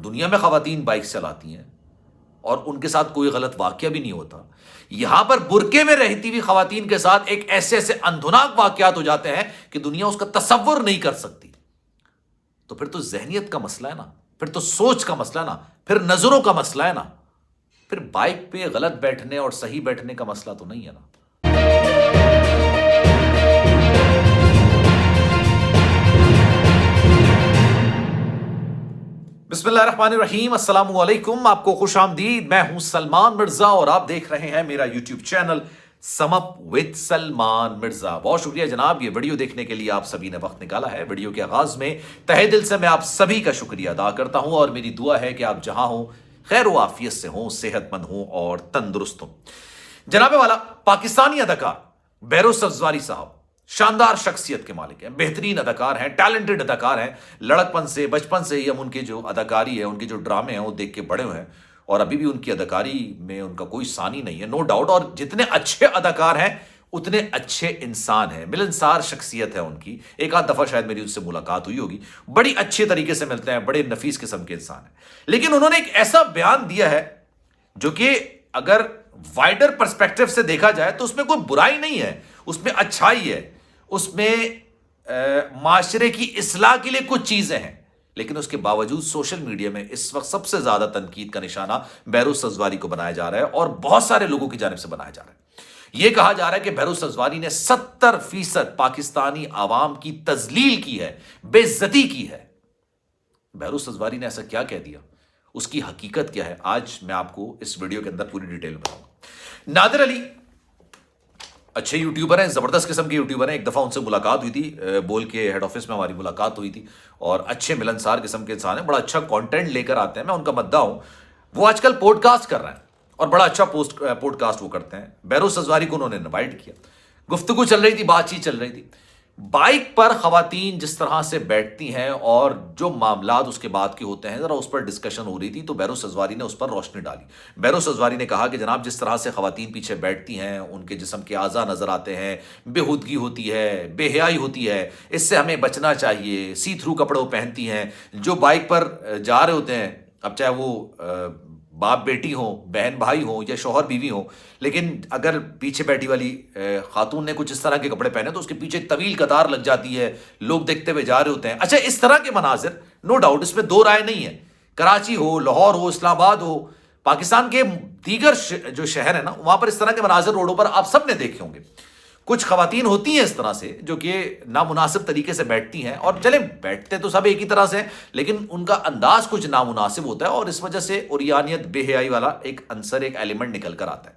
دنیا میں خواتین بائک چلاتی ہیں اور ان کے ساتھ کوئی غلط واقعہ بھی نہیں ہوتا. یہاں پر برقعے میں رہتی ہوئی خواتین کے ساتھ ایک ایسے ایسے اندھناک واقعات ہو جاتے ہیں کہ دنیا اس کا تصور نہیں کر سکتی. تو پھر تو ذہنیت کا مسئلہ ہے نا, پھر تو سوچ کا مسئلہ ہے نا, پھر نظروں کا مسئلہ ہے نا, پھر بائک پہ غلط بیٹھنے اور صحیح بیٹھنے کا مسئلہ تو نہیں ہے نا. بسم اللہ الرحمن الرحیم. السلام علیکم, آپ کو خوش آمدید. میں ہوں سلمان مرزا اور آپ دیکھ رہے ہیں میرا YouTube channel some up with Salman Mirza. بہت شکریہ جناب, یہ ویڈیو دیکھنے کے لیے آپ سبھی نے وقت نکالا ہے. ویڈیو کے آغاز میں تہہ دل سے میں آپ سبھی کا شکریہ ادا کرتا ہوں اور میری دعا ہے کہ آپ جہاں ہوں خیر و عافیت سے ہوں, صحت مند ہوں اور تندرست ہوں. جناب والا, پاکستانی اداکار بہروز افزاری صاحب شاندار شخصیت کے مالک ہیں, بہترین اداکار ہیں, ٹیلنٹڈ اداکار ہیں. لڑکپن سے بچپن سے ہی ہم ان کے جو اداکاری ہے, ان کے جو ڈرامے ہیں وہ دیکھ کے بڑے ہوئے ہیں اور ابھی بھی ان کی اداکاری میں ان کا کوئی ثانی نہیں ہے, نو ڈاؤٹ. اور جتنے اچھے اداکار ہیں اتنے اچھے انسان ہیں, ملنسار شخصیت ہے ان کی. ایک آدھ دفعہ شاید میری ان سے ملاقات ہوئی ہوگی. بڑی اچھے طریقے سے ملتے ہیں, بڑے نفیس قسم کے انسان ہیں. لیکن انہوں نے ایک ایسا بیان دیا ہے جو کہ اگر وائڈر پرسپیکٹو سے دیکھا جائے تو اس میں کوئی برائی نہیں ہے, اس میں اچھائی ہے, اس میں معاشرے کی اصلاح کے لیے کچھ چیزیں ہیں. لیکن اس کے باوجود سوشل میڈیا میں اس وقت سب سے زیادہ تنقید کا نشانہ بہروز افزاری کو بنایا جا رہا ہے اور بہت سارے لوگوں کی جانب سے بنایا جا رہا ہے. یہ کہا جا رہا ہے کہ بہروز افزاری نے 70% پاکستانی عوام کی تذلیل کی ہے, بے عزتی کی ہے. بہروز افزاری نے ایسا کیا کہہ دیا, اس کی حقیقت کیا ہے, آج میں آپ کو اس ویڈیو کے اندر پوری ڈیٹیل بتاؤں گا. نادر علی اچھے یوٹیوبر ہیں, زبردست قسم کے یوٹیوبر ہیں. ایک دفعہ ان سے ملاقات ہوئی تھی, بول کے ہیڈ آفس میں ہماری ملاقات ہوئی تھی, اور اچھے ملنسار قسم کے انسان ہیں, بڑا اچھا کانٹینٹ لے کر آتے ہیں, میں ان کا مداح ہوں. وہ آج کل پوڈ کاسٹ کر رہے ہیں اور بڑا اچھا پوڈ کاسٹ وہ کرتے ہیں. بہروز افزاری کو انہوں نے انوائٹ کیا, گفتگو چل رہی تھی, بات چیت چل رہی تھی. بائک پر خواتین جس طرح سے بیٹھتی ہیں اور جو معاملات اس کے بعد کے ہوتے ہیں, ذرا اس پر ڈسکشن ہو رہی تھی. تو بہروز افزاری نے اس پر روشنی ڈالی. بہروز افزاری نے کہا کہ جناب جس طرح سے خواتین پیچھے بیٹھتی ہیں, ان کے جسم کے اعضاء نظر آتے ہیں, بےہودگی ہوتی ہے, بے حیائی ہوتی ہے, اس سے ہمیں بچنا چاہیے. سی تھرو کپڑے وہ پہنتی ہیں, جو بائک پر جا رہے ہوتے ہیں, اب چاہے وہ باپ بیٹی ہوں, بہن بھائی ہوں یا شوہر بیوی ہوں, لیکن اگر پیچھے بیٹھی والی خاتون نے کچھ اس طرح کے کپڑے پہنے تو اس کے پیچھے ایک طویل قطار لگ جاتی ہے, لوگ دیکھتے ہوئے جا رہے ہوتے ہیں. اچھا, اس طرح کے مناظر نو ڈاؤٹ اس میں دو رائے نہیں ہے. کراچی ہو, لاہور ہو, اسلام آباد ہو, پاکستان کے دیگر جو شہر ہیں نا, وہاں پر اس طرح کے مناظر روڈوں پر آپ سب نے دیکھے ہوں گے. کچھ خواتین ہوتی ہیں اس طرح سے جو کہ نامناسب طریقے سے بیٹھتی ہیں, اور چلیں بیٹھتے تو سب ایک ہی طرح سے, لیکن ان کا انداز کچھ نامناسب ہوتا ہے اور اس وجہ سے اوریانیت, بے حیائی والا ایک عنصر, ایک ایلیمنٹ نکل کر آتا ہے.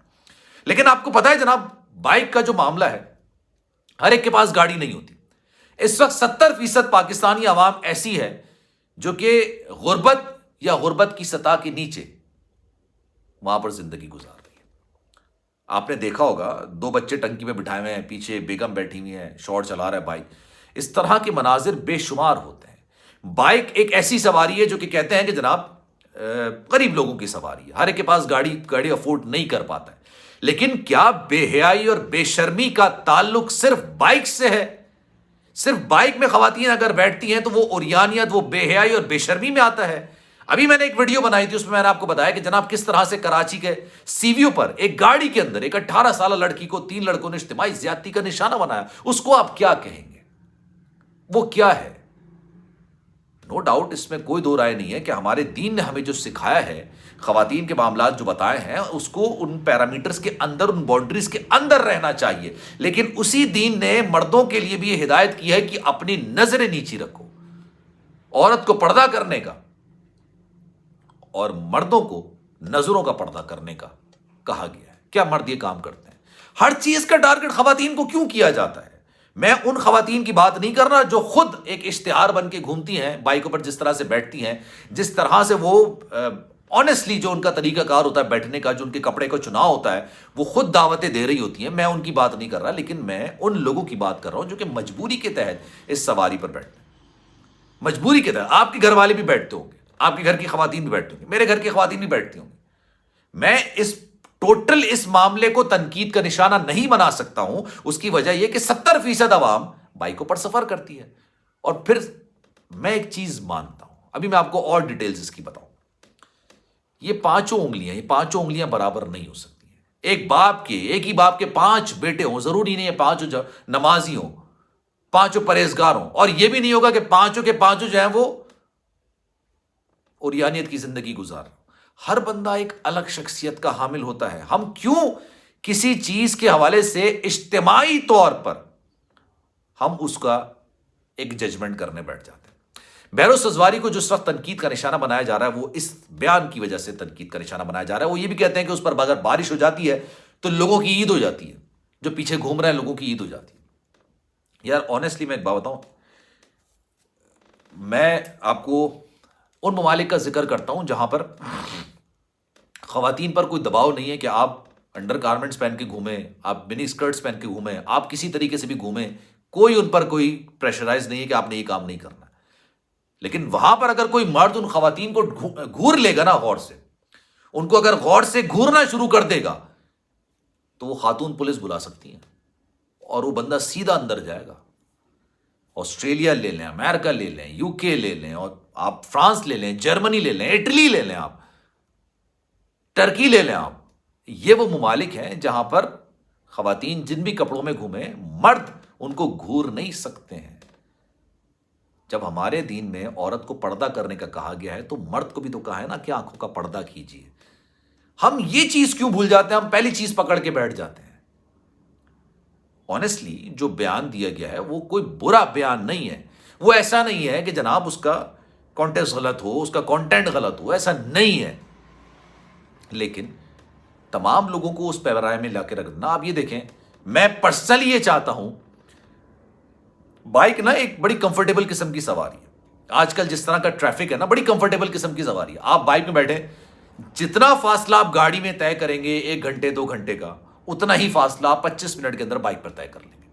لیکن آپ کو پتا ہے جناب, بائک کا جو معاملہ ہے, ہر ایک کے پاس گاڑی نہیں ہوتی. اس وقت 70% پاکستانی عوام ایسی ہے جو کہ غربت یا غربت کی سطح کے نیچے وہاں پر زندگی گزار رہی ہے. آپ نے دیکھا ہوگا, 2 بچے ٹنکی میں بٹھائے ہوئے ہیں, پیچھے بیگم بیٹھی ہوئی ہیں, شوہر چلا رہا ہے بائک. اس طرح کے مناظر بے شمار ہوتے ہیں. بائک ایک ایسی سواری ہے جو کہ کہتے ہیں کہ جناب غریب لوگوں کی سواری ہے, ہر ایک کے پاس گاڑی افورڈ نہیں کر پاتا ہے. لیکن کیا بے حیائی اور بے شرمی کا تعلق صرف بائک سے ہے؟ صرف بائک میں خواتین اگر بیٹھتی ہیں تو وہ اوریانیت, وہ بے حیائی اور بے شرمی میں آتا ہے؟ ابھی میں نے ایک ویڈیو بنائی تھی, اس میں میں نے آپ کو بتایا کہ جناب کس طرح سے کراچی کے سی ویو پر ایک گاڑی کے اندر ایک 18 سالہ لڑکی کو 3 لڑکوں نے اجتماعی زیادتی کا نشانہ بنایا. اس کو آپ کیا کہیں گے؟ وہ کیا ہے؟ نو ڈاؤٹ اس میں کوئی دو رائے نہیں ہے کہ ہمارے دین نے ہمیں جو سکھایا ہے, خواتین کے معاملات جو بتائے ہیں, اس کو ان پیرامیٹرز کے اندر, ان باؤنڈریز کے اندر رہنا چاہیے. لیکن اسی دین نے مردوں کے لیے بھی یہ ہدایت کی ہے کہ اپنی نظریں نیچی رکھو. عورت کو پردہ کرنے کا اور مردوں کو نظروں کا پردہ کرنے کا کہا گیا ہے. کیا مرد یہ کام کرتے ہیں؟ ہر چیز کا ٹارگٹ خواتین کو کیوں کیا جاتا ہے؟ میں ان خواتین کی بات نہیں کر رہا جو خود ایک اشتہار بن کے گھومتی ہیں, بائکوں پر جس طرح سے بیٹھتی ہیں, جس طرح سے وہ آنیسٹلی جو ان کا طریقہ کار ہوتا ہے بیٹھنے کا, جو ان کے کپڑے کا چناؤ ہوتا ہے, وہ خود دعوتیں دے رہی ہوتی ہیں. میں ان کی بات نہیں کر رہا, لیکن میں ان لوگوں کی بات کر رہا ہوں جو کہ مجبوری کے تحت اس سواری پر بیٹھتے ہیں. مجبوری کے تحت. آپ کے گھر والے بھی بیٹھتے ہوں گے, آپ کے گھر کی خواتین بھی بیٹھتی ہوں گی, میرے گھر کی خواتین بھی بیٹھتی ہوں گی. میں اس معاملے کو تنقید کا نشانہ نہیں بنا سکتا ہوں. اس کی وجہ یہ کہ 70% عوام بائکوں پر سفر کرتی ہے. اور پھر میں ایک چیز مانتا ہوں, ابھی میں آپ کو اور ڈیٹیلز اس کی بتاؤں. یہ پانچوں انگلیاں برابر نہیں ہو سکتی ہیں. ایک ہی باپ کے 5 بیٹے ہوں، ضروری نہیں ہے پانچوں نمازی ہوں، پانچوں پرہیزگار ہوں، اور یہ بھی نہیں ہوگا کہ پانچوں کے پانچوں جو ہیں وہ اوریانیت کی زندگی گزار. ہر بندہ ایک الگ شخصیت کا حامل ہوتا ہے. ہم کیوں کسی چیز کے حوالے سے اجتماعی طور پر ہم اس کا ایک ججمنٹ کرنے بیٹھ جاتے ہیں؟ بہروز سزواری کو جس وقت تنقید کا نشانہ بنایا جا رہا ہے، وہ اس بیان کی وجہ سے تنقید کا نشانہ بنایا جا رہا ہے. وہ یہ بھی کہتے ہیں کہ اس پر اگر بارش ہو جاتی ہے تو لوگوں کی عید ہو جاتی ہے، جو پیچھے گھوم رہے ہیں لوگوں کی عید ہو جاتی ہے. یار آنیسٹلی میں ایک بات بتاؤں، میں آپ کو ان ممالک کا ذکر کرتا ہوں جہاں پر خواتین پر کوئی دباؤ نہیں ہے کہ آپ انڈر گارمنٹس پہن کے گھومیں، آپ منی اسکرٹس پہن کے گھومیں، آپ کسی طریقے سے بھی گھومیں، کوئی ان پر کوئی پریشرائز نہیں ہے کہ آپ نے یہ کام نہیں کرنا. لیکن وہاں پر اگر کوئی مرد ان خواتین کو گھور لے گا نا، غور سے ان کو اگر غور سے گھورنا شروع کر دے گا تو وہ خاتون پولیس بلا سکتی ہیں اور وہ بندہ سیدھا اندر جائے گا. آسٹریلیا لے لیں، امریکہ لے لیں، یو کے لے لیں، اور آپ فرانس لے لیں، جرمنی لے لیں، اٹلی لے لیں، آپ ٹرکی لے لیں. آپ یہ وہ ممالک ہیں جہاں پر خواتین جن بھی کپڑوں میں گھومیں، مرد ان کو گھور نہیں سکتے ہیں. جب ہمارے دین میں عورت کو پردہ کرنے کا کہا گیا ہے تو مرد کو بھی تو کہا ہے نا کہ آنکھوں کا پردہ کیجیے. ہم یہ چیز کیوں بھول جاتے ہیں؟ ہم پہلی چیز پکڑ کے بیٹھ جاتے ہیں. آنیسٹلی جو بیان دیا گیا ہے وہ کوئی برا بیان نہیں ہے. وہ ایسا نہیں ہے کہ جناب اس کا کانٹیکسٹ غلط ہو، اس کا کانٹینٹ غلط ہو، ایسا نہیں ہے. لیکن تمام لوگوں کو اس پیمانے میں لا کے رکھنا. آپ یہ دیکھیں، میں پرسنلی یہ چاہتا ہوں، بائک نا ایک بڑی کمفرٹیبل قسم کی سواری ہے. آج کل جس طرح کا ٹریفک ہے نا، بڑی کمفرٹیبل قسم کی سواری ہے. آپ بائک میں بیٹھے، جتنا فاصلہ آپ گاڑی میں طے کریں گے 1 گھنٹے 2 گھنٹے کا، اتنا ہی فاصلہ آپ 25 منٹ کے اندر بائک پر طے کر لیں گے.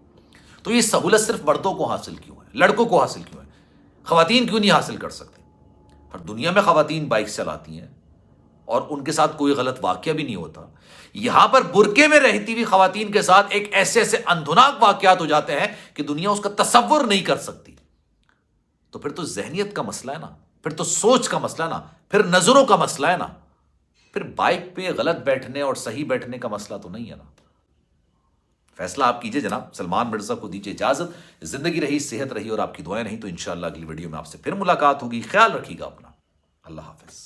تو یہ سہولت صرف مردوں کو حاصل کیوں ہے؟ لڑکوں کو حاصل کیوں ہے؟ خواتین کیوں نہیں حاصل کر سکتی؟ اور دنیا میں خواتین بائک چلاتی ہیں اور ان کے ساتھ کوئی غلط واقعہ بھی نہیں ہوتا. یہاں پر برقعے میں رہتی ہوئی خواتین کے ساتھ ایک ایسے اندھناک واقعات ہو جاتے ہیں کہ دنیا اس کا تصور نہیں کر سکتی. تو پھر تو ذہنیت کا مسئلہ ہے نا، پھر تو سوچ کا مسئلہ ہے نا، پھر نظروں کا مسئلہ ہے نا. پھر بائک پہ غلط بیٹھنے اور صحیح بیٹھنے کا مسئلہ تو نہیں ہے نا. فیصلہ آپ کیجئے جناب. سلمان مرزا کو دیجیے اجازت. زندگی رہی، صحت رہی اور آپ کی دعائیں رہیں تو انشاءاللہ اگلی ویڈیو میں آپ سے پھر ملاقات ہوگی. خیال رکھیے گا اپنا. اللہ حافظ.